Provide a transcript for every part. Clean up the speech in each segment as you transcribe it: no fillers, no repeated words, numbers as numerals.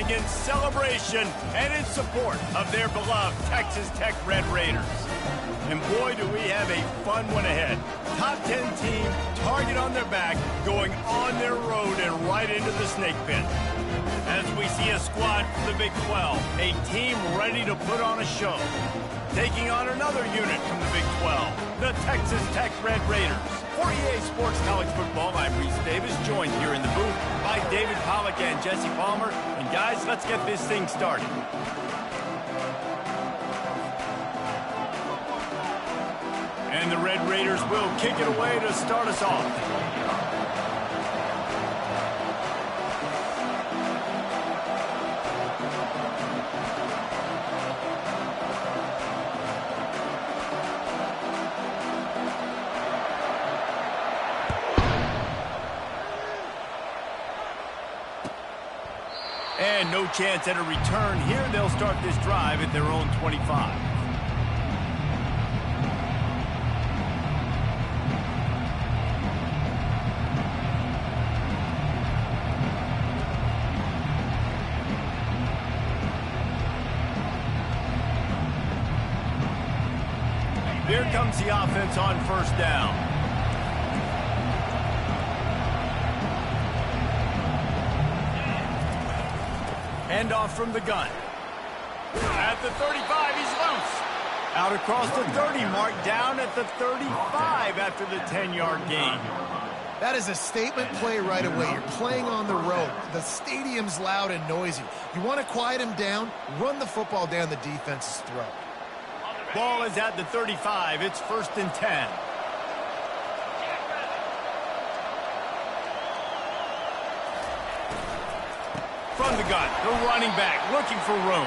playing in celebration and in support of their beloved Texas Tech Red Raiders. And boy, do we have a fun one ahead. Top 10 team, target on their back, going on their road and right into the snake pit. As we see a squad from the Big 12, a team ready to put on a show. Taking on another unit from the Big 12, the Texas Tech Red Raiders. For EA Sports College Football, I'm Reese Davis, joined here in the booth by David Pollack and Jesse Palmer. And guys, let's get this thing started. And the Red Raiders will kick it away to start us off. And no chance at a return here. They'll start this drive at their own 25. Here comes the offense on first down. Handoff from the gun. At the 35, he's loose. Out across the 30 mark, down at the 35 after the 10-yard gain. That is a statement play right away. You're playing on the road. The stadium's loud and noisy. You want to quiet him down, run the football down the defense's throat. Ball is at the 35. It's 1st and 10. From the gun, the running back looking for room.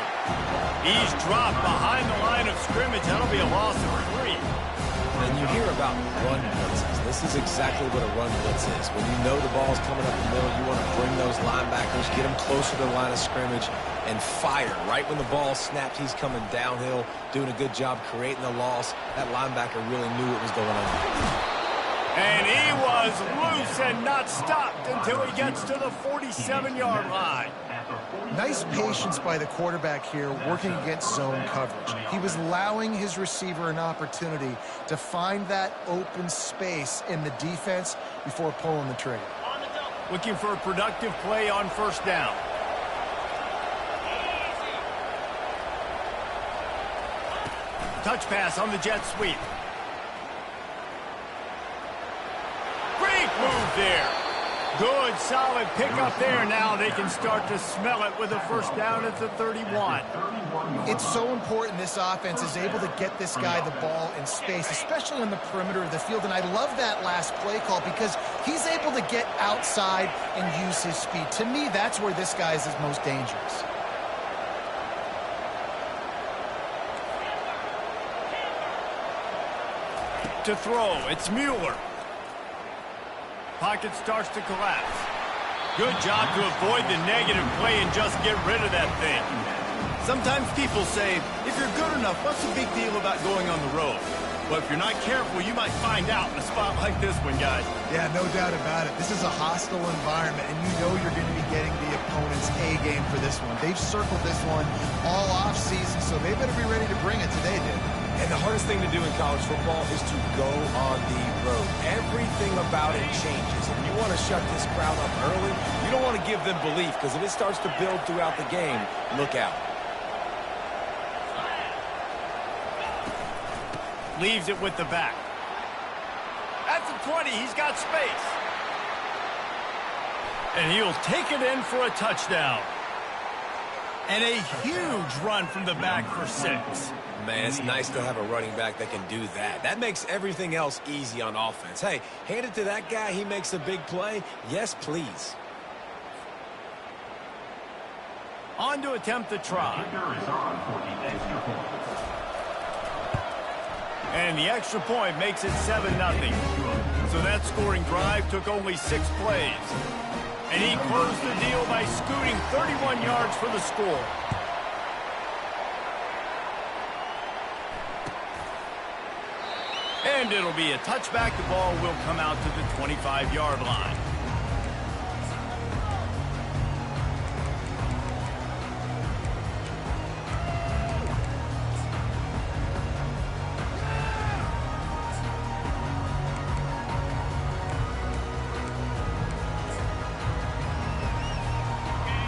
He's dropped behind the line of scrimmage. That'll be a loss of 3. And you hear about run blitzes. This is exactly what a run blitz is. When you know the ball's coming up the middle, you want to bring those linebackers, get them closer to the line of scrimmage, and fire. Right when the ball snapped, he's coming downhill, doing a good job creating the loss. That linebacker really knew what was going on. And he was loose and not stopped until he gets to the 47-yard line. Nice patience by the quarterback here, working against zone coverage. He was allowing his receiver an opportunity to find that open space in the defense before pulling the trigger. Looking for a productive play on first down. Touch pass on the jet sweep. Great move there. Good, solid pickup there. Now they can start to smell it with a first down at the 31. It's so important this offense is able to get this guy the ball in space, especially on the perimeter of the field. And I love that last play call because he's able to get outside and use his speed. To me, that's where this guy is his most dangerous. To throw, it's Mueller. Pocket starts to collapse. Good job to avoid the negative play and just get rid of that thing. Sometimes people say, if you're good enough, what's the big deal about going on the road? But if you're not careful, you might find out in a spot like this one, guys. Yeah, no doubt about it. This is a hostile environment, and you know you're going to be getting the opponent's A-game for this one. They've circled this one all off-season, so they better be ready to bring it today, dude. And the hardest thing to do in college football is to go on the road. Everything about it changes. If you want to shut this crowd up early, you don't want to give them belief, because if it starts to build throughout the game, look out. Leaves it with the back. At the 20, he's got space. And he'll take it in for a touchdown. And a huge run from the back for 6. Man, it's nice to have a running back that can do that. That makes everything else easy on offense. Hey, hand it to that guy. He makes a big play. Yes, please. On to attempt the try. And the extra point makes it 7-0. So that scoring drive took only 6 plays. And he closed the deal by scooting 31 yards for the score. And it'll be a touchback. The ball will come out to the 25-yard line.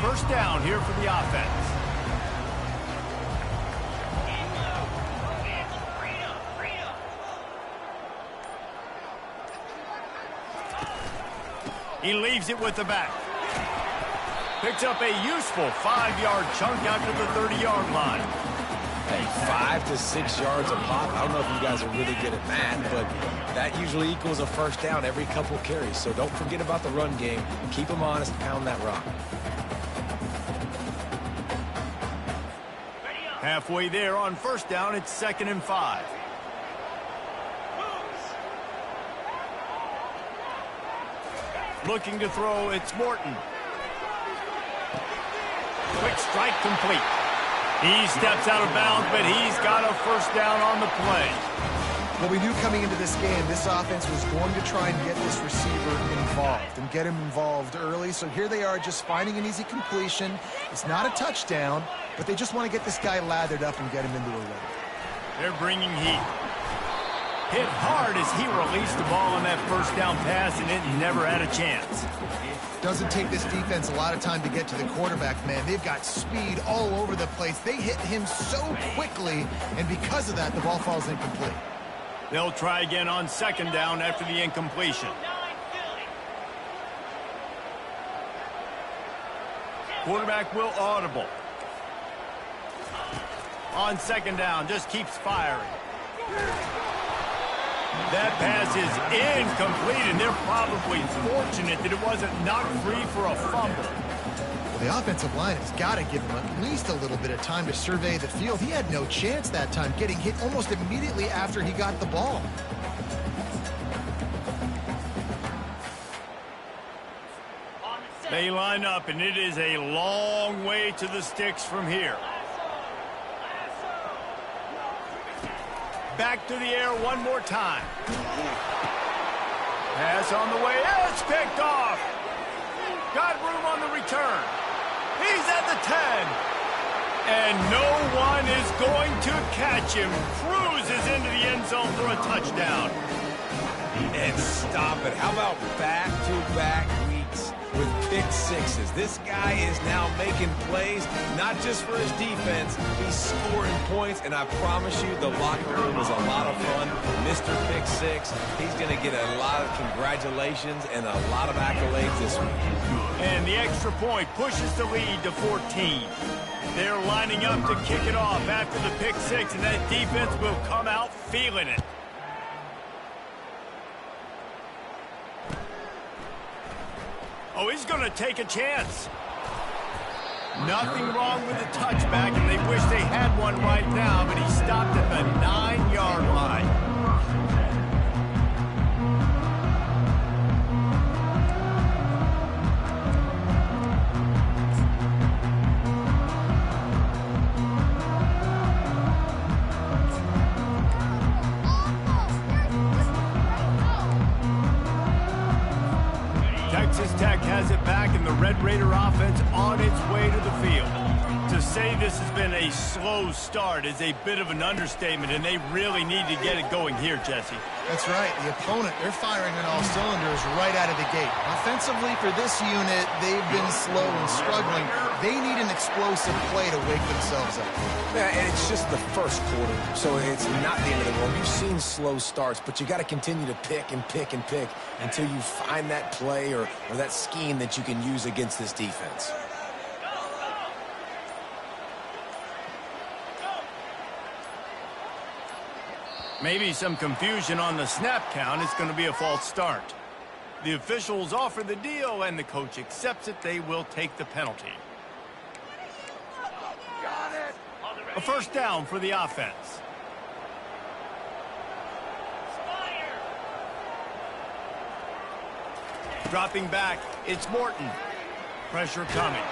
First down here for the offense. He leaves it with the back. Picks up a useful 5-yard chunk out to the 30-yard line. Hey, 5 to 6 yards a pop. I don't know if you guys are really good at math, but that usually equals a first down every couple carries. So don't forget about the run game. Keep them honest, pound that rock. Halfway there on first down, it's 2nd and 5. Looking to throw, it's Morton. Quick strike complete. He steps out of bounds, but he's got a first down on the play. Well, we knew coming into this game, this offense was going to try and get this receiver involved and get him involved early. So here they are just finding an easy completion. It's not a touchdown, but they just want to get this guy lathered up and get him into a rhythm. They're bringing heat. Hit hard as he released the ball on that first down pass, and it never had a chance. Doesn't take this defense a lot of time to get to the quarterback, man. They've got speed all over the place. They hit him so quickly, and because of that, the ball falls incomplete. They'll try again on 2nd down after the incompletion. Quarterback will audible. On 2nd down, just keeps firing. That pass is incomplete, and they're probably fortunate that it wasn't knocked free for a fumble. Well, the offensive line has got to give him at least a little bit of time to survey the field. He had no chance that time, getting hit almost immediately after he got the ball. They line up, and it is a long way to the sticks from here. Back to the air one more time. Pass on the way. It's picked off. Got room on the return. He's at the 10. And no one is going to catch him. Cruises into the end zone for a touchdown. And stop it. How about back-to-back weeks with pick sixes? This guy is now making plays, not just for his defense. He's scoring points, and I promise you the locker room is a lot of fun. Mr. Pick Six, he's going to get a lot of congratulations and a lot of accolades this week. And the extra point pushes the lead to 14. They're lining up to kick it off after the pick six, and that defense will come out feeling it. Oh, he's going to take a chance. Nothing wrong with the touchback, and they wish they had one right now, but he stopped at the 9-yard line. Texas Tech has it back, and the Red Raider offense on its way to the field. To say this has been a slow start is a bit of an understatement, and they really need to get it going here, Jesse. That's right. The opponent, they're firing on all cylinders right out of the gate. Offensively, for this unit, they've been slow and struggling. They need an explosive play to wake themselves up. Yeah, and it's just the first quarter, so it's not the end of the world. You've seen slow starts, but you got to continue to pick and pick and pick until you find that play or that scheme that you can use against this defense. Maybe some confusion on the snap count. It's going to be a false start. The officials offer the deal, and the coach accepts it. They will take the penalty. A first down for the offense. Dropping back, it's Morton. Pressure coming.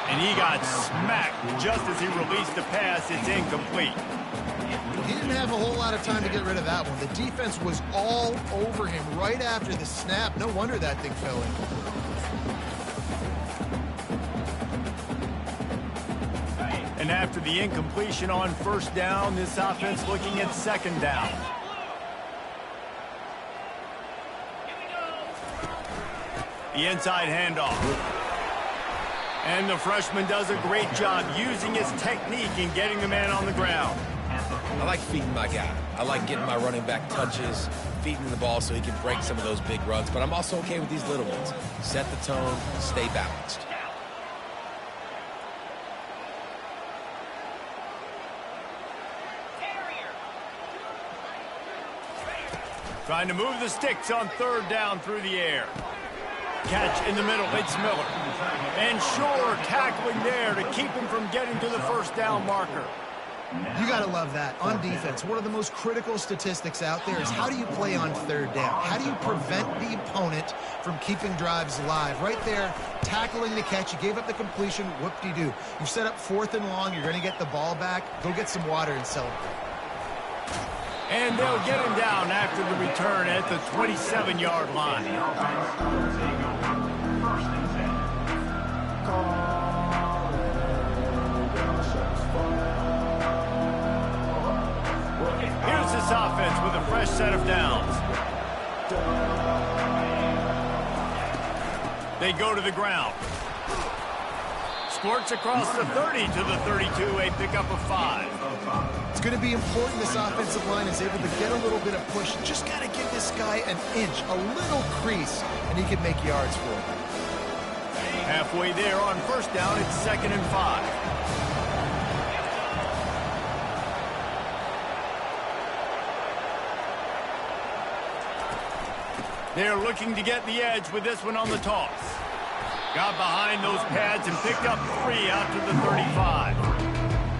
And he got smacked just as he released the pass. It's incomplete. He didn't have a whole lot of time to get rid of that one. The defense was all over him right after the snap. No wonder that thing fell in. And after the incompletion on first down, this offense looking at second down. The inside handoff. And the freshman does a great job using his technique in getting the man on the ground. I like feeding my guy. I like getting my running back touches, feeding the ball so he can break some of those big runs. But I'm also okay with these little ones. Set the tone, stay balanced. Trying to move the sticks on third down through the air. Catch in the middle, it's Miller. And Shore tackling there to keep him from getting to the first down marker. You got to love that. On defense, one of the most critical statistics out there is how do you play on third down? How do you prevent the opponent from keeping drives alive? Right there, tackling the catch. You gave up the completion. Whoop-de-doo. You set up 4th and long. You're going to get the ball back. Go get some water and celebrate. And they'll get him down after the return at the 27-yard line. Here's this offense with a fresh set of downs. They go to the ground. Squirts across the 30 to the 32, a pickup of 5. It's going to be important this offensive line is able to get a little bit of push. Just got to give this guy an inch, a little crease, and he can make yards for it. Halfway there on first down, it's 2nd and 5. They're looking to get the edge with this one on the toss. Got behind those pads and picked up 3 out to the 35.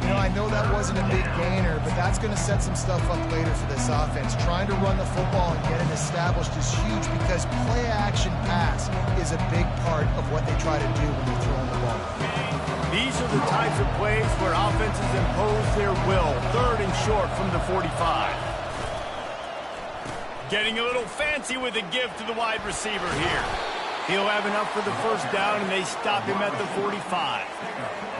You know, I know that wasn't a big gainer, but that's going to set some stuff up later for this offense. Trying to run the football and get it established is huge because play-action pass is a big part of what they try to do when they're throwing the ball. These are the types of plays where offenses impose their will. 3rd and short from the 45. Getting a little fancy with a give to the wide receiver here. He'll have enough for the first down, and they stop him at the 45.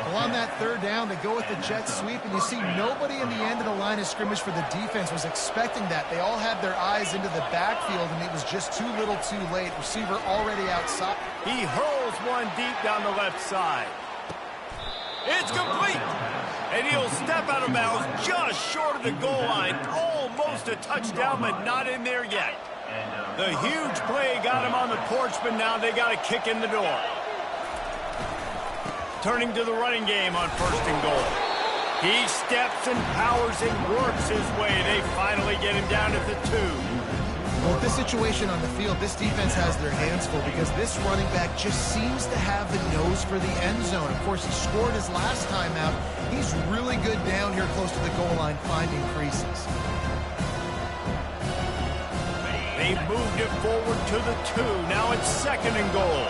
Well, on that 3rd down, they go with the jet sweep, and you see nobody in the end of the line of scrimmage for the defense was expecting that. They all had their eyes into the backfield, and it was just too little too late. Receiver already outside. He hurls one deep down the left side. It's complete. And he'll step out of bounds just short of the goal line. Almost a touchdown, but not in there yet. The huge play got him on the porch, but now they got a kick in the door. Turning to the running game on 1st and goal. He steps and powers and works his way. They finally get him down at the 2. Well, with this situation on the field, this defense has their hands full because this running back just seems to have the nose for the end zone. Of course, he scored his last time out. He's really good down here close to the goal line, finding creases. They moved it forward to the 2. Now it's 2nd and goal.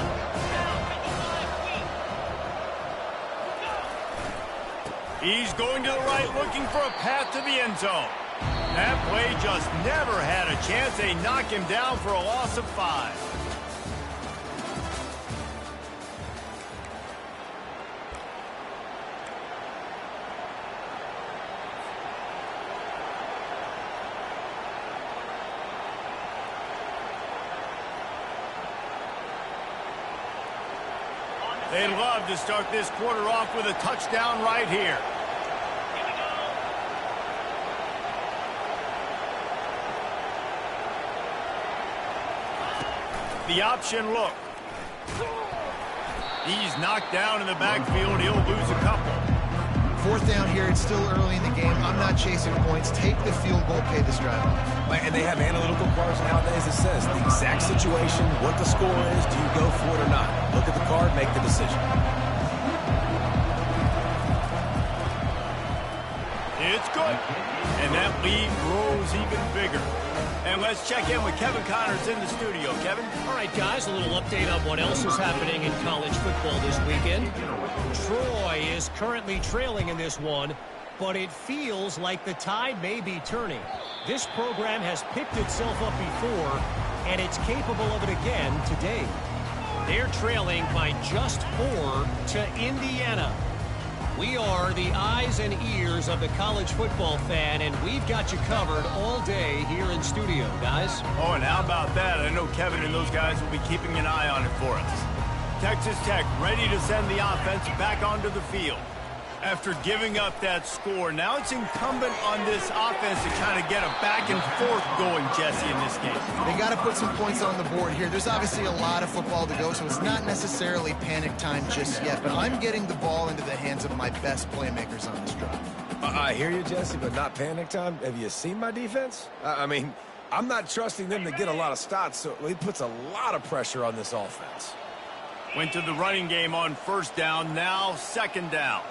He's going to the right, looking for a path to the end zone. That play just never had a chance. They knock him down for a loss of 5. They'd love to start this quarter off with a touchdown right here. The option look. He's knocked down in the backfield. He'll lose a couple. 4th down here. It's still early in the game. I'm not chasing points. Take the field goal, pay this drive off. And they have analytical cards nowadays that says the exact situation, what the score is, do you go for it or not? Look at the card, make the decision. It's good. And that lead grows even bigger. And let's check in with Kevin Connors in the studio. Kevin? All right, guys, a little update on what else is happening in college football this weekend. Troy is currently trailing in this one, but it feels like the tide may be turning. This program has picked itself up before, and it's capable of it again today. They're trailing by just 4 to Indiana. We are the eyes and ears of the college football fan, and we've got you covered all day here in studio, guys. Oh, and how about that? I know Kevin and those guys will be keeping an eye on it for us. Texas Tech ready to send the offense back onto the field. After giving up that score, now it's incumbent on this offense to kind of get a back and forth going, Jesse, in this game. They got to put some points on the board here. There's obviously a lot of football to go, so it's not necessarily panic time just yet, but I'm getting the ball into the hands of my best playmakers on this drive. I hear you, Jesse, but not panic time. Have you seen my defense? I mean, I'm not trusting them to get a lot of stops, so it puts a lot of pressure on this offense. Went to the running game on first down, now second down.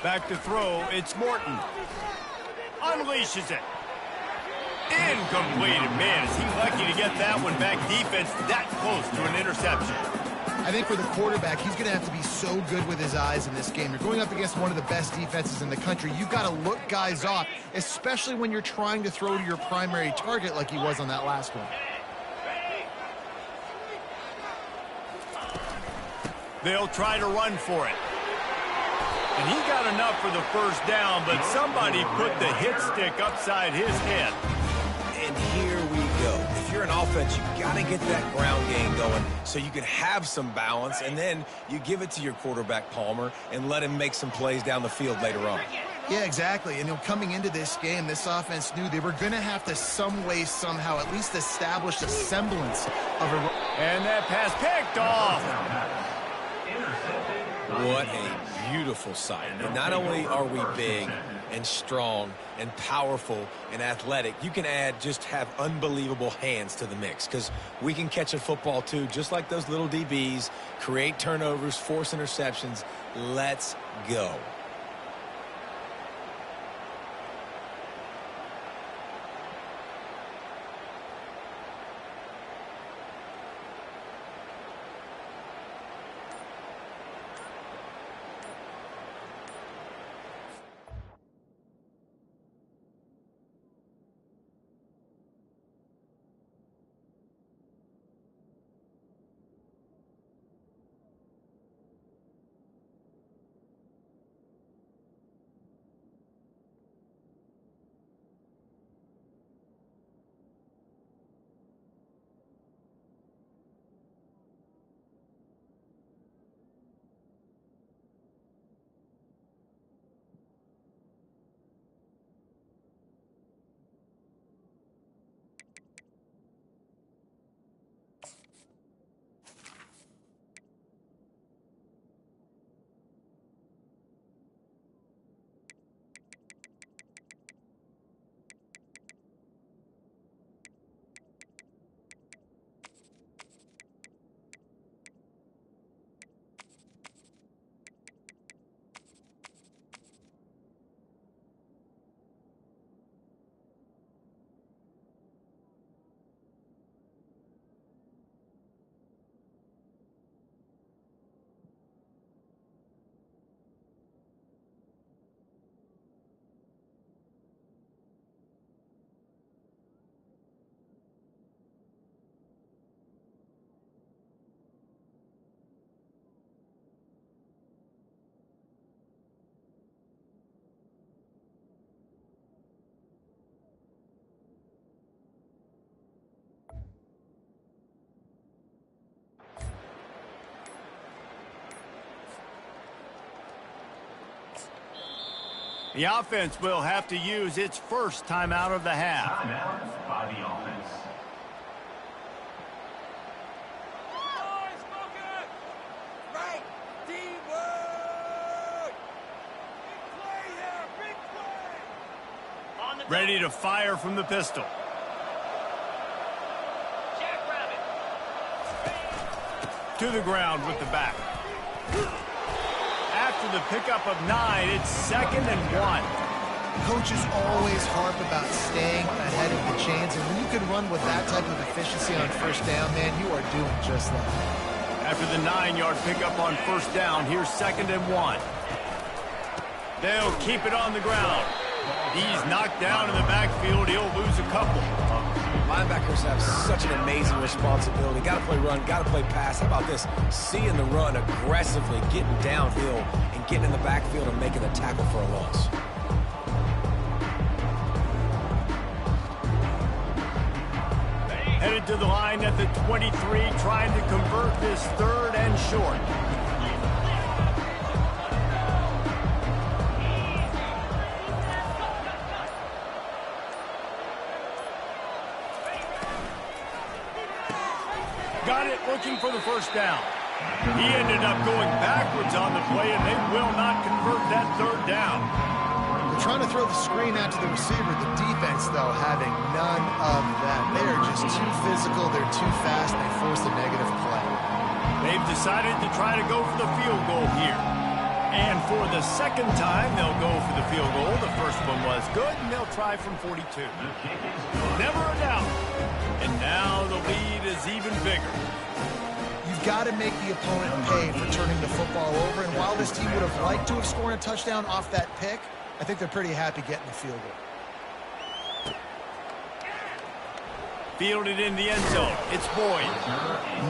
Back to throw, it's Morton. Unleashes it. Incomplete. Man, is he lucky to get that one back. Defense that close to an interception. I think for the quarterback, he's going to have to be so good with his eyes in this game. You're going up against one of the best defenses in the country. You've got to look guys off, especially when you're trying to throw to your primary target like he was on that last one. They'll try to run for it. And he got enough for the first down, but somebody put the hit stick upside his head. And here we go. If you're an offense, you got to get that ground game going so you can have some balance, and then you give it to your quarterback, Palmer, and let him make some plays down the field later on. Yeah, exactly. And coming into this game, this offense knew they were going to have to some way, somehow, at least establish a semblance of a... And that pass picked off. What a beautiful sight. And not only are we big and strong and powerful and athletic, you can have unbelievable hands to the mix, because we can catch a football too, just like those little DBs, create turnovers, force interceptions. Let's go. The offense will have to use its first timeout of the half. Timeout by the offense. Right, teamwork! Big play here, big play! Ready to fire from the pistol. To the ground with the back. After the pickup of 9, it's 2nd and 1. Coaches always harp about staying ahead of the chains, and when you can run with that type of efficiency on first down, man, you are doing just that. After the 9-yard pickup on first down, here's 2nd and 1. They'll keep it on the ground. He's knocked down in the backfield. He'll lose a couple. Linebackers have such an amazing responsibility. Got to play run, got to play pass. How about this? Seeing the run aggressively, getting downhill, and getting in the backfield and making a tackle for a loss. Headed to the line at the 23, trying to convert this third and short. Got it, looking for the first down. He ended up going backwards on the play, and they will not convert that third down. They're trying to throw the screen out to the receiver. The defense, though, having none of that. They are just too physical. They're too fast. They force a negative play. They've decided to try to go for the field goal here. And for the second time, they'll go for the field goal. The first one was good, and they'll try from 42. Never a doubt. And now the lead is even bigger. You've got to make the opponent pay for turning the football over. And while this team would have liked to have scored a touchdown off that pick, I think they're pretty happy getting the field goal. Fielded in the end zone. It's Boyd.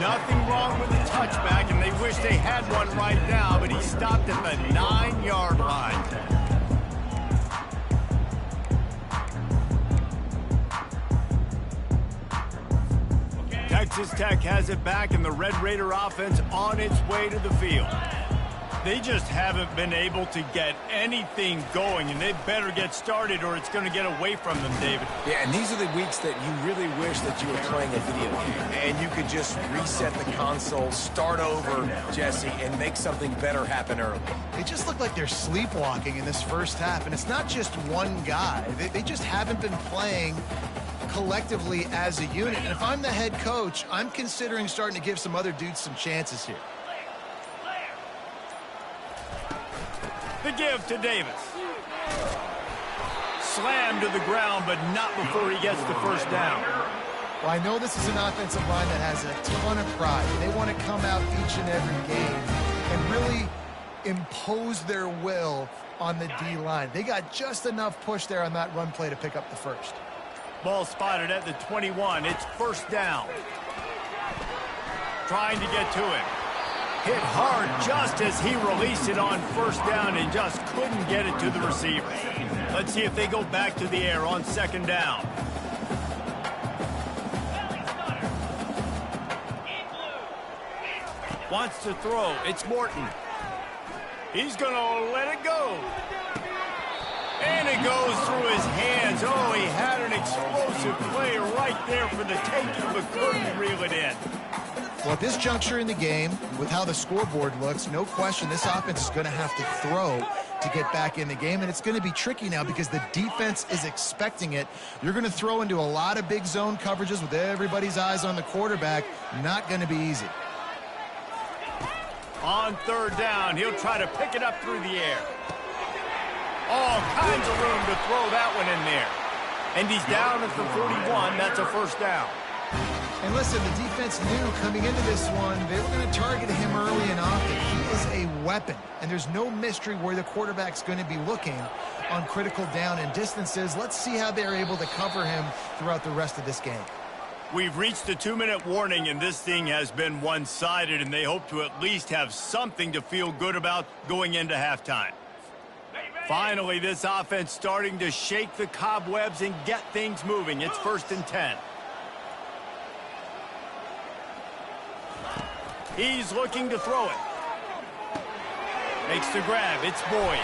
Nothing wrong with the touchback, and they wish they had one right now, but he stopped at the 9-yard line. Texas Tech has it back, and the Red Raider offense on its way to the field. They just haven't been able to get anything going, and they better get started or it's going to get away from them, David. Yeah, and these are the weeks that you really wish that you were playing a video game and you could just reset the console, start over, Jesse, and make something better happen early. They just look like they're sleepwalking in this first half, and it's not just one guy. They just haven't been playing collectively as a unit. And if I'm the head coach, I'm considering starting to give some other dudes some chances here. The give to Davis. Slammed to the ground, but not before he gets the first down. Well, I know this is an offensive line that has a ton of pride. They want to come out each and every game and really impose their will on the D-line. They got just enough push there on that run play to pick up the first. Ball spotted at the 21. It's first down. Trying to get to it. Hit hard just as he released it on first down and just couldn't get it to the receiver. Let's see if they go back to the air on second down. Wants to throw. It's Morton. He's going to let it go. And it goes through his hands. Oh, he had an explosive play right there for the taking, but couldn't reel it in. Well, at this juncture in the game, with how the scoreboard looks, no question this offense is going to have to throw to get back in the game, and it's going to be tricky now because the defense is expecting it. You're going to throw into a lot of big zone coverages with everybody's eyes on the quarterback. Not going to be easy. On third down, he'll try to pick it up through the air. All kinds of room to throw that one in there. And he's down at the 41. That's a first down. And listen, the defense knew coming into this one, they were going to target him early and often. He is a weapon, and there's no mystery where the quarterback's going to be looking on critical down and distances. Let's see how they're able to cover him throughout the rest of this game. We've reached the 2-minute warning, and this thing has been one-sided, and they hope to at least have something to feel good about going into halftime. Finally, this offense starting to shake the cobwebs and get things moving. It's 1st and 10. He's looking to throw it. Makes the grab. It's Boyd.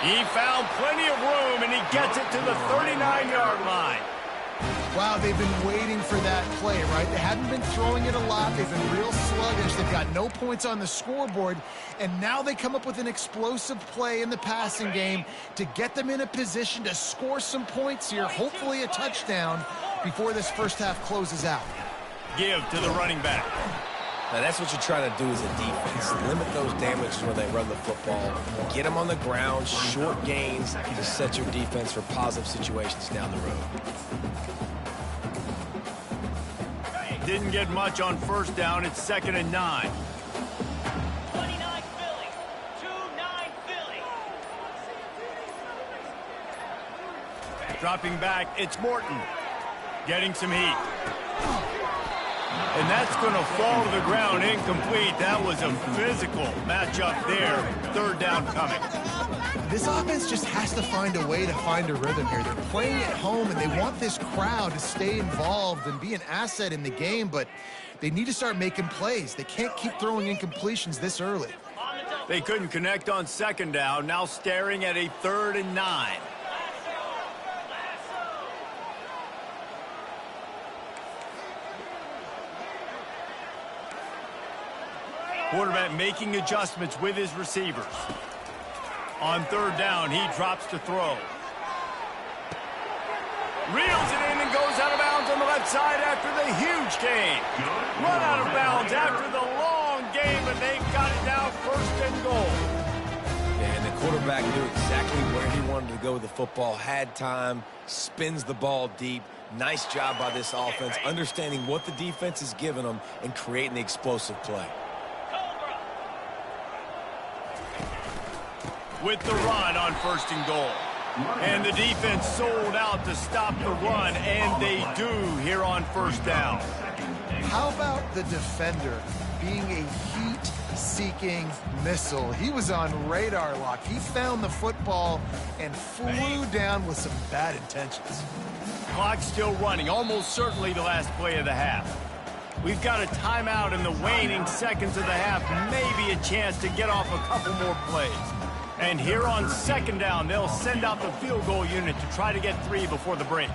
He found plenty of room, and he gets it to the 39-yard line. Wow, they've been waiting for that play, right? They hadn't been throwing it a lot. They've been real sluggish. They've got no points on the scoreboard, and now they come up with an explosive play in the passing game to get them in a position to score some points here, hopefully a touchdown, before this first half closes out. Give to the running back. Now, that's what you're trying to do as a defense. Limit those damages when they run the football. Get them on the ground, short gains to set your defense for positive situations down the road. Didn't get much on first down. It's 2nd and 9. 29 Philly. 2-9 Philly. Dropping back, it's Morton. Getting some heat. And that's going to fall to the ground incomplete. That was a physical matchup there. 3rd down coming. This offense just has to find a way to find a rhythm here. They're playing at home, and they want this crowd to stay involved and be an asset in the game, but they need to start making plays. They can't keep throwing incompletions this early. They couldn't connect on second down, now staring at a 3rd and 9. Quarterback making adjustments with his receivers. On 3rd down, he drops to throw. Reels it in and goes out of bounds on the left side after the huge gain. Run out of bounds after the long game, and they've got it now 1st and goal. And the quarterback knew exactly where he wanted to go with the football, had time, spins the ball deep. Nice job by this offense, understanding what the defense is giving them and creating the explosive play. With the run on 1st and goal. And the defense sold out to stop the run, and they do here on 1st down. How about the defender being a heat-seeking missile? He was on radar lock. He found the football and flew down with some bad intentions. Clock still running, almost certainly the last play of the half. We've got a timeout in the waning seconds of the half, maybe a chance to get off a couple more plays. And here on 2nd down, they'll send out the field goal unit to try to get 3 before the break.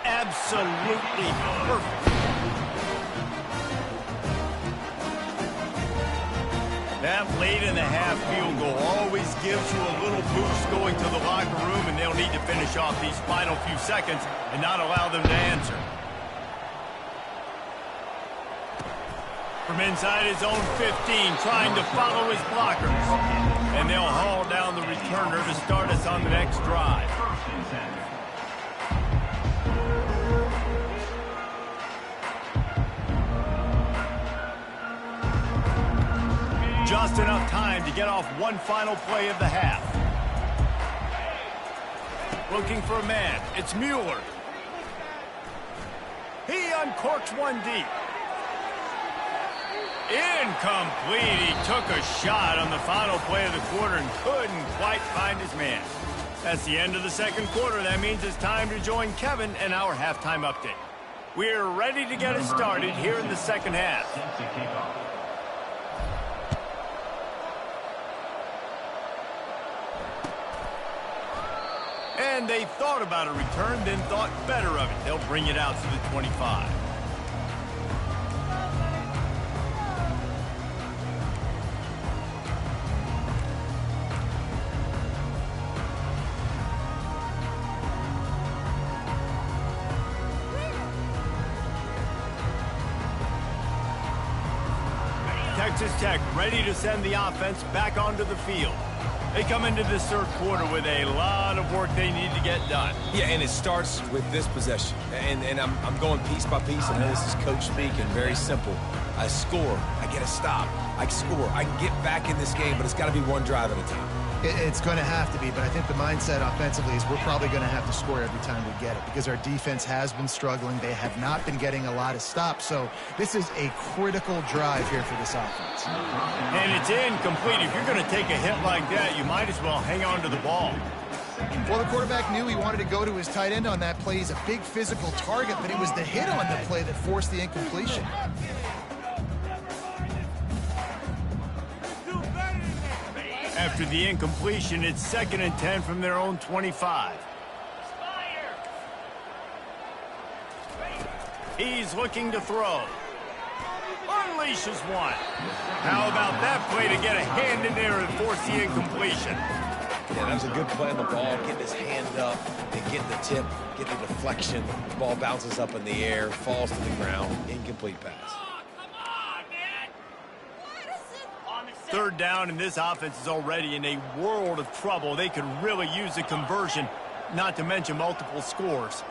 Absolutely perfect. That late in the half field goal always gives you a little boost going to the locker room, and they'll need to finish off these final few seconds and not allow them to answer. From inside his own 15, trying to follow his blockers. And they'll haul down the returner to start us on the next drive. Just enough time to get off one final play of the half. Looking for a man. It's Mueller. He uncorks one deep. Incomplete. He took a shot on the final play of the quarter and couldn't quite find his man. That's the end of the 2nd quarter. That means it's time to join Kevin in our halftime update. We're ready to get it started here in the 2nd half. And they thought about a return, then thought better of it. They'll bring it out to the 25. Texas Tech ready to send the offense back onto the field. They come into this 3rd quarter with a lot of work they need to get done. Yeah, and it starts with this possession. And I'm going piece by piece. I know this is coach speak and very simple. I score. I get a stop. I score. I can get back in this game, but it's got to be one drive at a time. It's going to have to be, but I think the mindset offensively is we're probably going to have to score every time we get it because our defense has been struggling. They have not been getting a lot of stops, so this is a critical drive here for this offense. And it's incomplete. If you're going to take a hit like that, you might as well hang on to the ball. Well, the quarterback knew he wanted to go to his tight end on that play. He's a big physical target, but it was the hit on the play that forced the incompletion. After the incompletion, it's 2nd and 10 from their own 25. He's looking to throw. Unleashes one. How about that play to get a hand in there and force the incompletion? Yeah, that was a good play on the ball, getting his hand up and getting the tip, getting the deflection. The ball bounces up in the air, falls to the ground, incomplete pass. 3rd down, and this offense is already in a world of trouble. They could really use a conversion, not to mention multiple scores.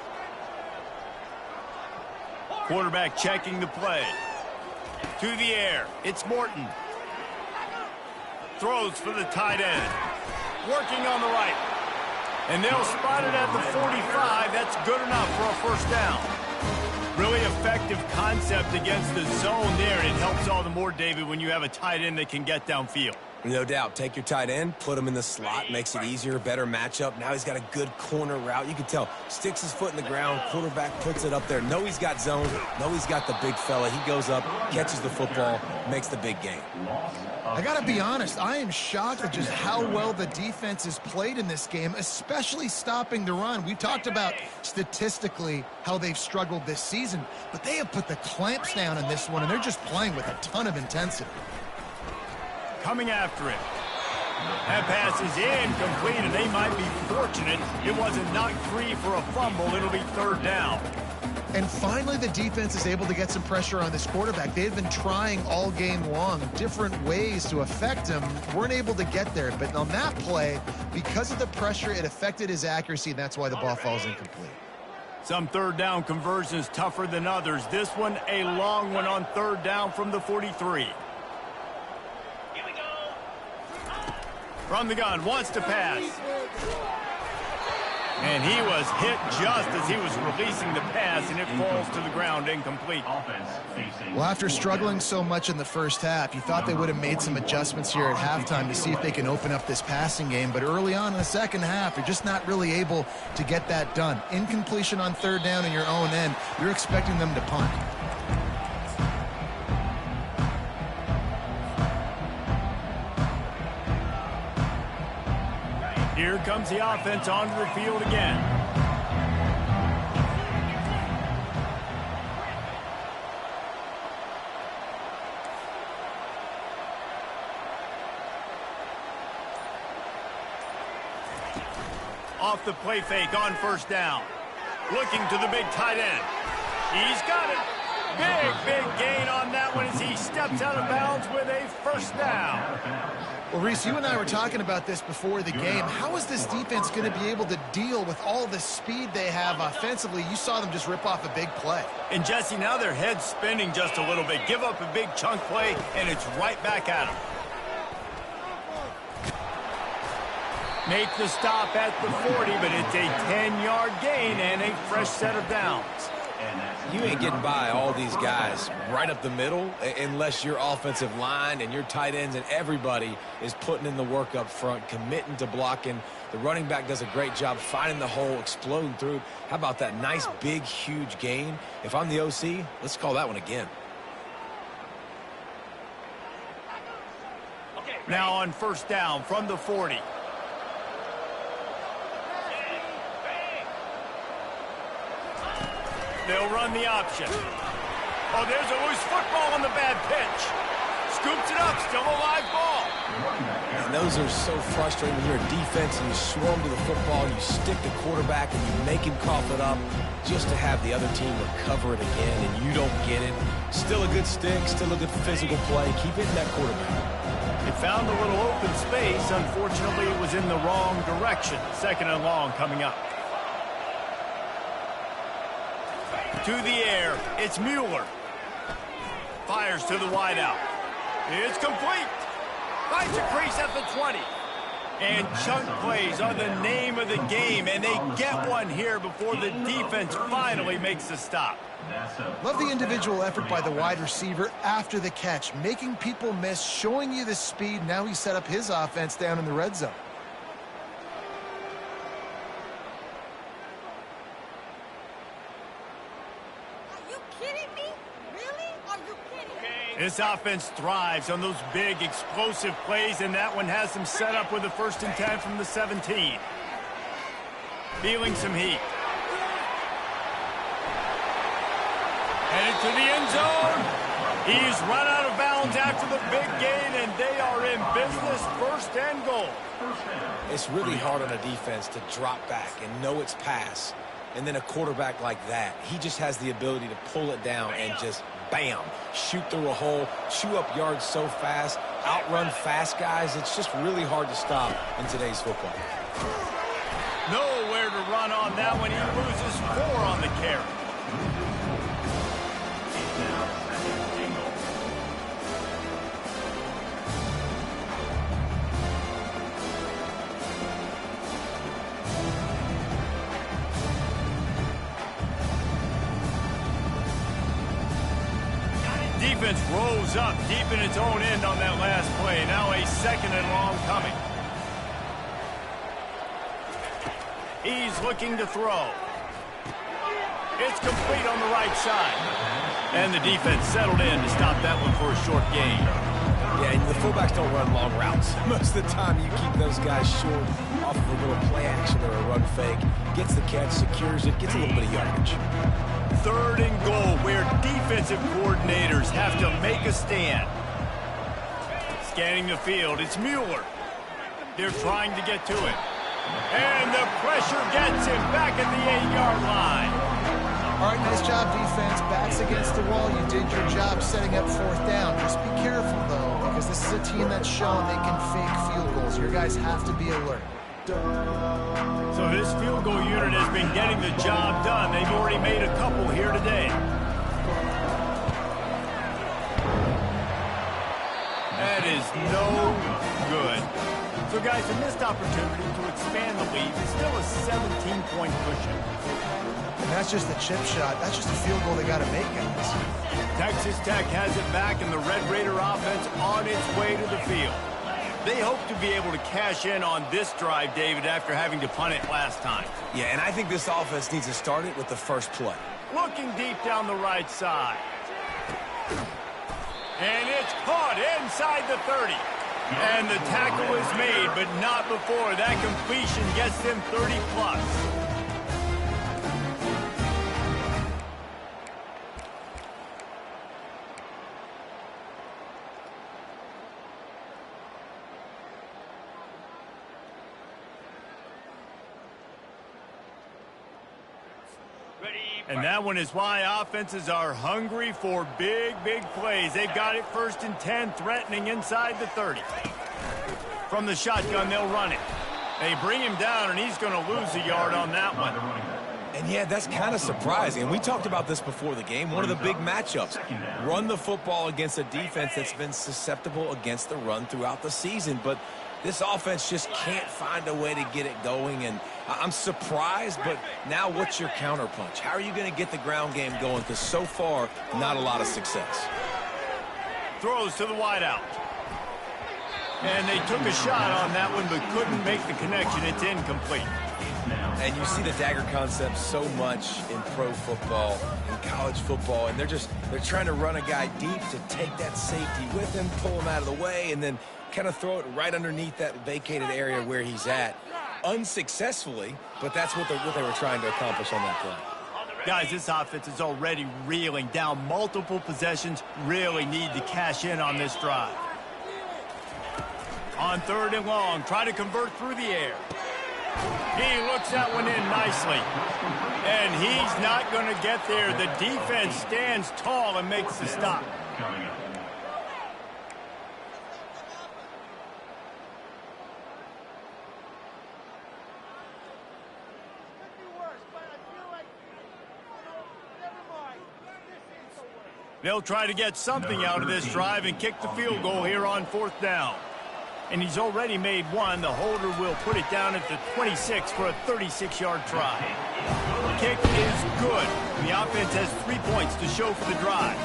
Quarterback checking the play. To the air. It's Morton. Throws for the tight end. Working on the right. And they'll spot it at the 45. That's good enough for a 1st down. Really effective concept against the zone there. It helps all the more, David, when you have a tight end that can get downfield. No doubt. Take your tight end, put him in the slot, makes it easier, better matchup. Now he's got a good corner route. You can tell. Sticks his foot in the ground, quarterback puts it up there. Know he's got zone, know he's got the big fella. He goes up, catches the football, makes the big gain. I got to be honest, I am shocked at just how well the defense has played in this game, especially stopping the run. We talked about statistically how they've struggled this season, but they have put the clamps down in this one, and they're just playing with a ton of intensity. Coming after it. That pass is incomplete, and they might be fortunate it wasn't knocked free for a fumble. It'll be third down. And finally, the defense is able to get some pressure on this quarterback. They've been trying all game long different ways to affect him. Weren't able to get there, but on that play, because of the pressure, it affected his accuracy, and that's why the ball falls incomplete. Some third down conversions tougher than others. This one, a long one on third down from the 43. From the gun, wants to pass. And he was hit just as he was releasing the pass, and it falls to the ground incomplete. Well, after struggling so much in the first half, you thought they would have made some adjustments here at halftime to see if they can open up this passing game. But early on in the second half, you're just not really able to get that done. Incompletion on third down in your own end, you're expecting them to punt. Here comes the offense onto the field again. Off the play fake on first down. Looking to the big tight end. He's got it. Big gain on that one as he steps out of bounds with a first down. Well, Reese, you and I were talking about this before the game. How is this defense going to be able to deal with all the speed they have offensively? You saw them just rip off a big play. And, Jesse, now their head's spinning just a little bit. Give up a big chunk play, and it's right back at them. Make the stop at the 40, but it's a 10-yard gain and a fresh set of downs. You ain't getting by all these guys right up the middle unless your offensive line and your tight ends and everybody is putting in the work up front, committing to blocking. The running back does a great job finding the hole, exploding through. How about that nice, big, huge gain? If I'm the OC, let's call that one again. Now on first down from the 40. They'll run the option. Oh, there's a loose football on the bad pitch. Scoops it up, still a live ball. And those are so frustrating when you're a defense and you swarm to the football, and you stick the quarterback and you make him cough it up just to have the other team recover it again and you don't get it. Still a good stick, still a good physical play. Keep hitting that quarterback. It found a little open space. Unfortunately, it was in the wrong direction. Second and long coming up. To the air, it's Mueller. Fires to the wideout. It's complete. Finds a crease at the 20. And chunk plays are the name of the game, and they get one here before the defense finally makes the stop. Love the individual effort by the wide receiver after the catch, making people miss, showing you the speed. Now he set up his offense down in the red zone. This offense thrives on those big, explosive plays, and that one has them set up with a 1st and 10 from the 17. Feeling some heat. Headed to the end zone. He's run out of bounds after the big gain, and they are in business, 1st and goal. It's really hard on a defense to drop back and know it's pass. And then a quarterback like that, he just has the ability to pull it down and just bam, shoot through a hole, chew up yards so fast, outrun fast guys. It's just really hard to stop in today's football. Nowhere to run on that one. He loses 4 on the carry. defense rose up deep in its own end on that last play. Now a second and long coming. He's looking to throw. It's complete on the right side. And the defense settled in to stop that one for a short gain. Yeah, and the fullbacks don't run long routes. Most of the time, you keep those guys short off of a little play action or a run fake. Gets the catch, secures it, gets a little bit of yardage. Third and goal, where defensive coordinators have to make a stand. Scanning the field, it's Mueller. They're trying to get to it. And the pressure gets him back at the 8-yard line. All right, nice job, defense. Backs against the wall. You did your job setting up fourth down. Just be careful, though, because this is a team that's shown they can fake field goals. Your guys have to be alert. So this field goal unit has been getting the job done. They've already made a couple here today. That is no good. So, guys, a missed opportunity to expand the lead. It's still a 17-point cushion. And that's just a chip shot. That's just a field goal they got to make, guys. Texas Tech has it back, and the Red Raider offense on its way to the field. They hope to be able to cash in on this drive, David, after having to punt it last time. Yeah, and I think this offense needs to start it with the first play. Looking deep down the right side. And it's caught inside the 30. And the tackle is made, but not before that completion gets them 30-plus. And that one is why offenses are hungry for big, big plays. They've got it 1st and 10, threatening inside the 30. From the shotgun, they'll run it. They bring him down, and he's going to lose a yard on that one. And, yeah, that's kind of surprising. And we talked about this before the game. One of the big matchups. Run the football against a defense that's been susceptible against the run throughout the season. But this offense just can't find a way to get it going. And I'm surprised, but now what's your counterpunch? How are you going to get the ground game going? Because so far, not a lot of success. Throws to the wideout. And they took a shot on that one, but couldn't make the connection. It's incomplete. And you see the dagger concept so much in pro football, in college football, and they're trying to run a guy deep to take that safety with him, pull him out of the way, and then kind of throw it right underneath that vacated area where he's at. Unsuccessfully, but that's what they were trying to accomplish on that play. Guys, this offense is already reeling down multiple possessions. Really need to cash in on this drive. On 3rd and long, try to convert through the air. He looks that one in nicely. And he's not going to get there. The defense stands tall and makes the stop. They'll try to get something out of this drive and kick the field goal here on 4th down. And he's already made one. The holder will put it down at the 26 for a 36-yard try. Kick is good. The offense has 3 points to show for the drive.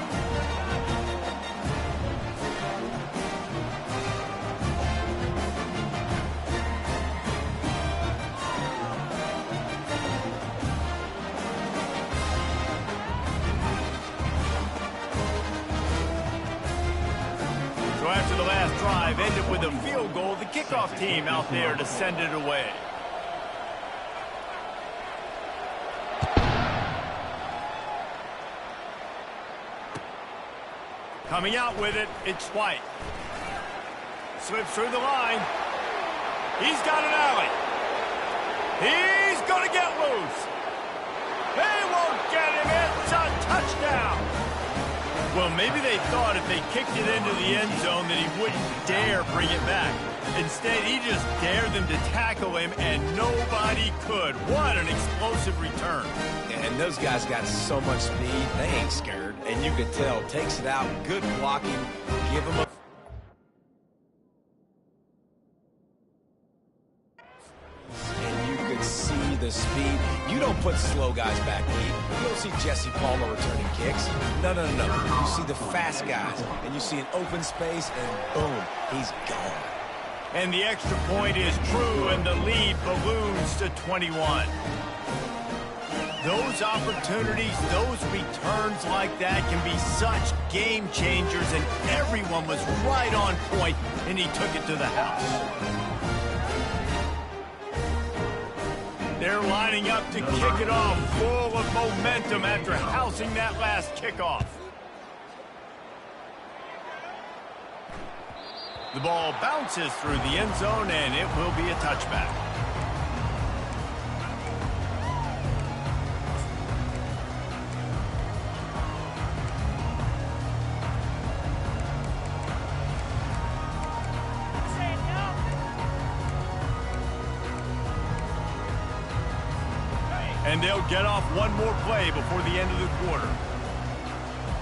So after the last drive ended with a field goal, the kickoff team out there to send it away. Coming out with it, it's White. Slips through the line. He's got an alley. He's going to get loose. They won't get him. It's a touchdown. Well, maybe they thought if they kicked it into the end zone that he wouldn't dare bring it back. Instead, he just dared them to tackle him, and nobody could. What an explosive return. And those guys got so much speed, they ain't scared. And you could tell, takes it out, good blocking, give them a... And you could see the speed. You don't put slow guys back deep. You'll see Jesse Palmer returning kicks. No. You see the fast guys, and you see an open space, and boom, he's gone. And the extra point is true, and the lead balloons to 21. Those opportunities, those returns like that can be such game changers, and everyone was right on point, and he took it to the house. They're lining up to kick it off, full of momentum after housing that last kickoff. The ball bounces through the end zone, and it will be a touchback. And they'll get off one more play before the end of the quarter.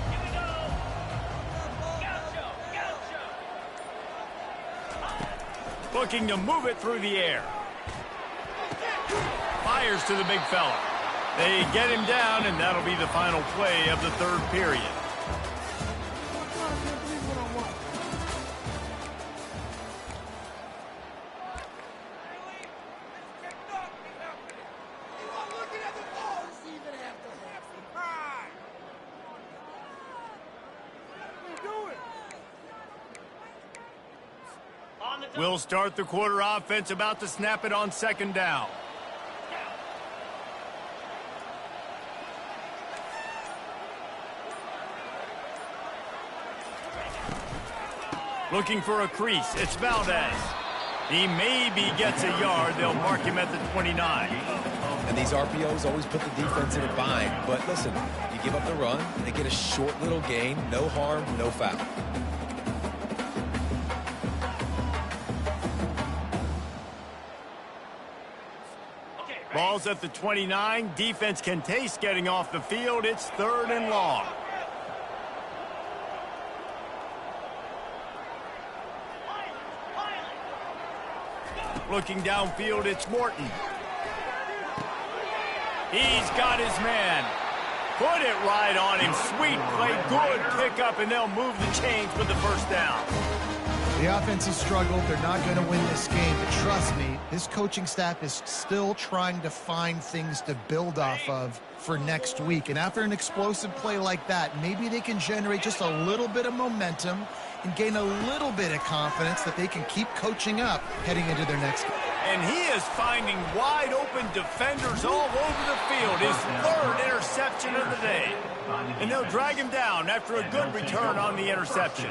Here we go. Gaucho. Looking to move it through the air. Fires to the big fella. They get him down, and that'll be the final play of the third period. We'll start the quarter offense, about to snap it on second down. Looking for a crease. It's Valdez. He maybe gets a yard. They'll mark him at the 29. And these RPOs always put the defense in a bind. But listen, you give up the run, they get a short little gain. No harm, no foul. Ball's at the 29. Defense can taste getting off the field. It's 3rd and long. Looking downfield, it's Morton. He's got his man. Put it right on him. Sweet play, good pickup, and they'll move the chains with the first down. The offense has struggled. They're not going to win this game, but trust me, this coaching staff is still trying to find things to build off of for next week. And after an explosive play like that, maybe they can generate just a little bit of momentum and gain a little bit of confidence that they can keep coaching up heading into their next game. And he is finding wide open defenders all over the field. His 3rd interception of the day. And they'll drag him down after a good return on the interception.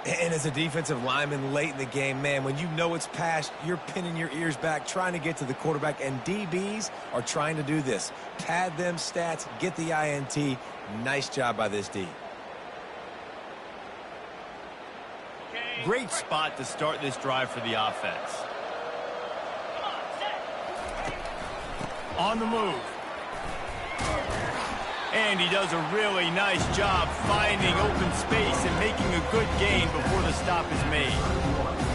And as a defensive lineman late in the game, man, when you know it's passed, you're pinning your ears back, trying to get to the quarterback, and DBs are trying to do this. Pad them stats, get the INT. Nice job by this D. Great spot to start this drive for the offense. On the move. And he does a really nice job finding open space and making a good gain before the stop is made.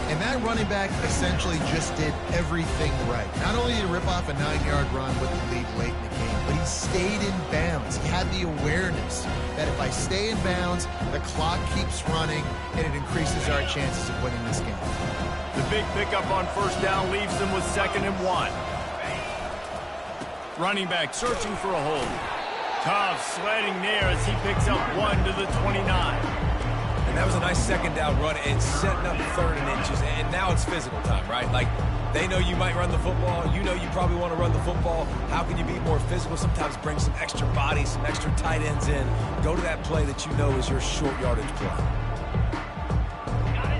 And that running back essentially just did everything right. Not only did he rip off a 9-yard run with the lead late in the game, but he stayed in bounds. He had the awareness that if I stay in bounds, the clock keeps running, and it increases our chances of winning this game. The big pickup on first down leaves them with 2nd and 1. Running back searching for a hole. Tough sledding there as he picks up 1 to the 29. And that was a nice second down run and setting up 3rd and inches. And now it's physical time, right? Like, they know you might run the football. You know you probably want to run the football. How can you be more physical? Sometimes bring some extra bodies, some extra tight ends in. Go to that play that you know is your short yardage play.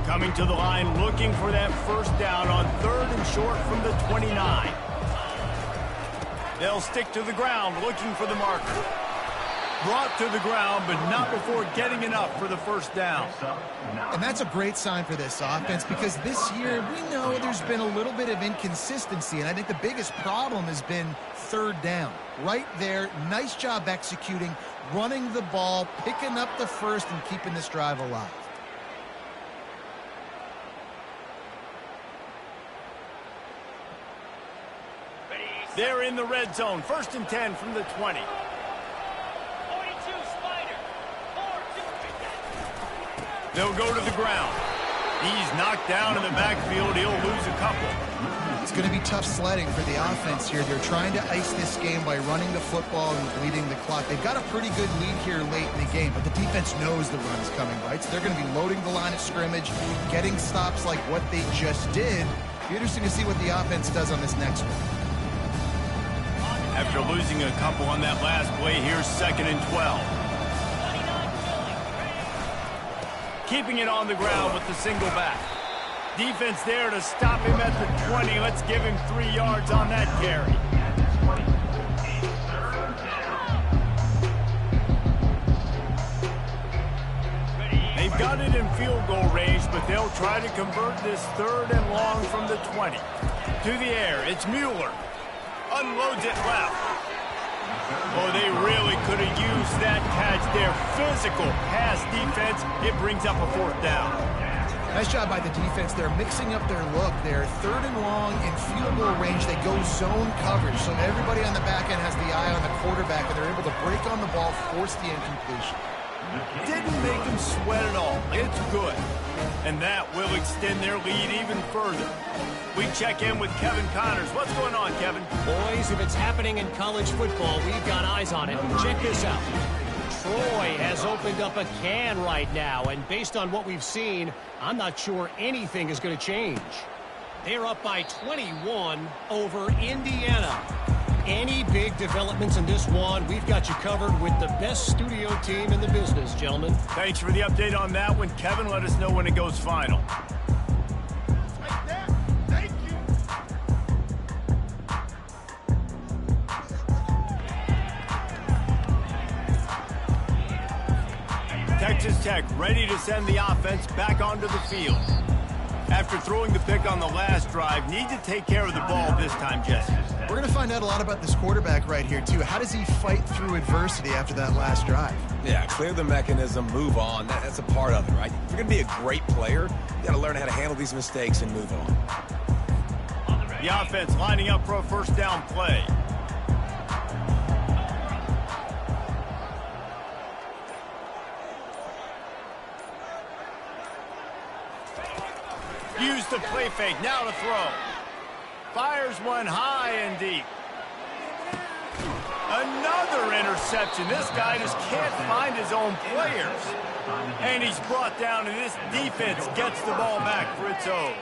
Coming to the line, looking for that first down on 3rd and short from the 29. They'll stick to the ground, looking for the marker. Brought to the ground, but not before getting enough for the first down. And that's a great sign for this offense, because this year we know there's been a little bit of inconsistency, and I think the biggest problem has been 3rd down. Right there, nice job executing, running the ball, picking up the first, and keeping this drive alive. They're in the red zone. 1st and 10 from the 20. They'll go to the ground. He's knocked down in the backfield. He'll lose a couple. It's going to be tough sledding for the offense here. They're trying to ice this game by running the football and bleeding the clock. They've got a pretty good lead here late in the game, but the defense knows the run's coming, right? So they're going to be loading the line of scrimmage, getting stops like what they just did. Be interesting to see what the offense does on this next one. After losing a couple on that last play, here's 2nd and 12. Keeping it on the ground with the single back. Defense there to stop him at the 20. Let's give him 3 yards on that carry. They've got it in field goal range, but they'll try to convert this 3rd and long from the 20. To the air, it's Mueller. Unloads it left. Oh, they really could have used that catch there. Physical pass defense. It brings up a 4th down. Nice job by the defense. They're mixing up their look. They're 3rd and long in field goal range. They go zone coverage, so everybody on the back end has the eye on the quarterback, and they're able to break on the ball, force the incompletion. Didn't make them sweat at all. It's good. And that will extend their lead even further. We check in with Kevin Connors. What's going on, Kevin? Boys, if it's happening in college football, we've got eyes on it. Check this out. Troy has opened up a can right now, and based on what we've seen, I'm not sure anything is going to change. They're up by 21 over Indiana. Any big developments in this one, we've got you covered with the best studio team in the business, gentlemen. Thanks for the update on that one, Kevin. Let us know when it goes final. Texas Tech ready to send the offense back onto the field. After throwing the pick on the last drive, need to take care of the ball this time, Jesse. We're going to find out a lot about this quarterback right here, too. How does he fight through adversity after that last drive? Yeah, clear the mechanism, move on. That's a part of it, right? If you're going to be a great player, you got to learn how to handle these mistakes and move on. The offense lining up for a 1st down play. Use the play fake, now to throw. Fires one high and deep. Another interception. This guy just can't find his own players. And he's brought down, and this defense gets the ball back for its own.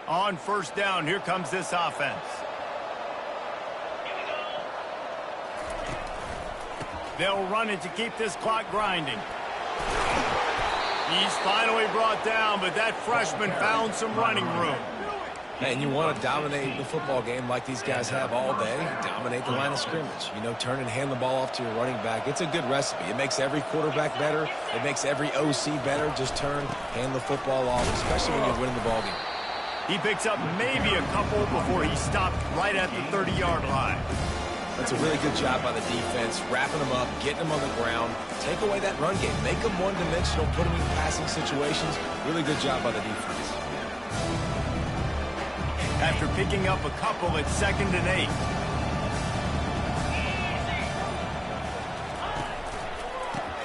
On 1st down, here comes this offense. They'll run it to keep this clock grinding. He's finally brought down, but that freshman found some running room. And you want to dominate the football game like these guys have all day. Dominate the line of scrimmage. You know, turn and hand the ball off to your running back. It's a good recipe. It makes every quarterback better. It makes every OC better. Just turn, hand the football off, especially when you're winning the ball game. He picks up maybe a couple before he stopped right at the 30-yard line. That's a really good job by the defense, wrapping them up, getting them on the ground. Take away that run game. Make them one-dimensional, put them in passing situations. Really good job by the defense. After picking up a couple, it's 2nd and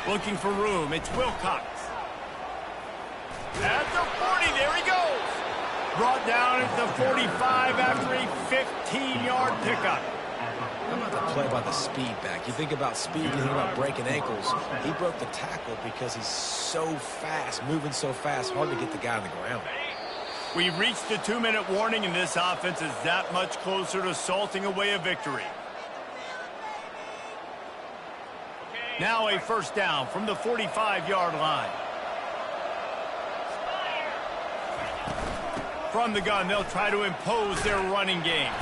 8. Looking for room, it's Wilcox. At the 40, there he goes. Brought down at the 45 after a 15-yard pickup. How about the play by the speed back? You think about speed, you think about breaking ankles. He broke the tackle because he's so fast, moving so fast, hard to get the guy on the ground. We've reached the 2-minute warning, and this offense is that much closer to salting away a victory. Now a 1st down from the 45-yard line. From the gun, they'll try to impose their running game.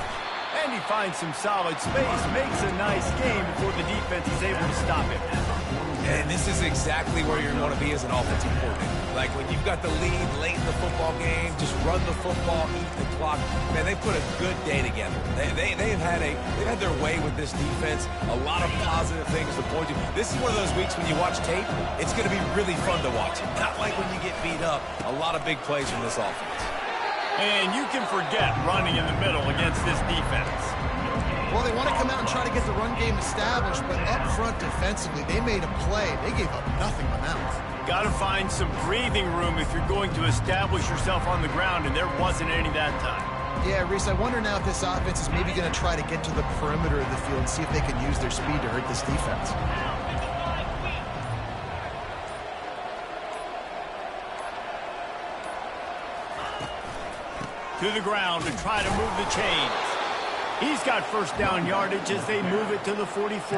And he finds some solid space, makes a nice game before the defense is able to stop him. And this is exactly where you're going to be as an offensive coordinator. Like when you've got the lead late in the football game, just run the football, eat the clock. Man, they put a good day together. They've had their way with this defense. A lot of positive things to point to. This is one of those weeks when you watch tape, it's going to be really fun to watch. Not like when you get beat up. A lot of big plays from this offense. And you can forget running in the middle against this defense. Well, they want to come out and try to get the run game established, but up front defensively, they made a play. They gave up nothing on that one. Got to find some breathing room if you're going to establish yourself on the ground, and there wasn't any that time. Yeah, Reese, I wonder now if this offense is maybe going to try to get to the perimeter of the field and see if they can use their speed to hurt this defense. To the ground to try to move the chains. He's got first down yardage as they move it to the 44.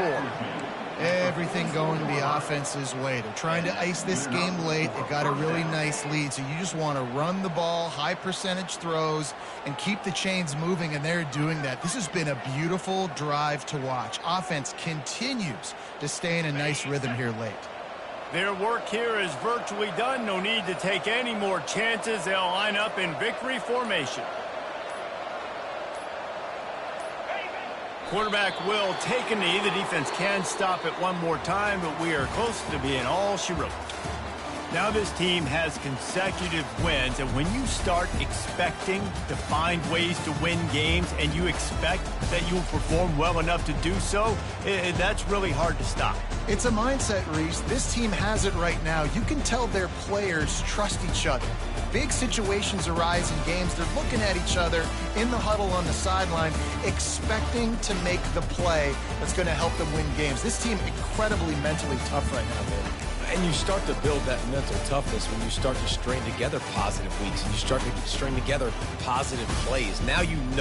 Everything going the offense's way. They're trying to ice this game late. They've got a really nice lead, so you just want to run the ball, high percentage throws, and keep the chains moving, and they're doing that. This has been a beautiful drive to watch. Offense continues to stay in a nice rhythm here late. Their work here is virtually done. No need to take any more chances. They'll line up in victory formation. Quarterback will take a knee. The defense can stop it one more time, but we are close to being all she wrote. Now this team has consecutive wins, and when you start expecting to find ways to win games and you expect that you will perform well enough to do so, that's really hard to stop. It's a mindset, Reese. This team has it right now. You can tell their players trust each other. Big situations arise in games. They're looking at each other in the huddle on the sideline, expecting to make the play that's going to help them win games. This team incredibly mentally tough right now, baby. And you start to build that mental toughness when you start to string together positive weeks and you start to string together positive plays. Now you know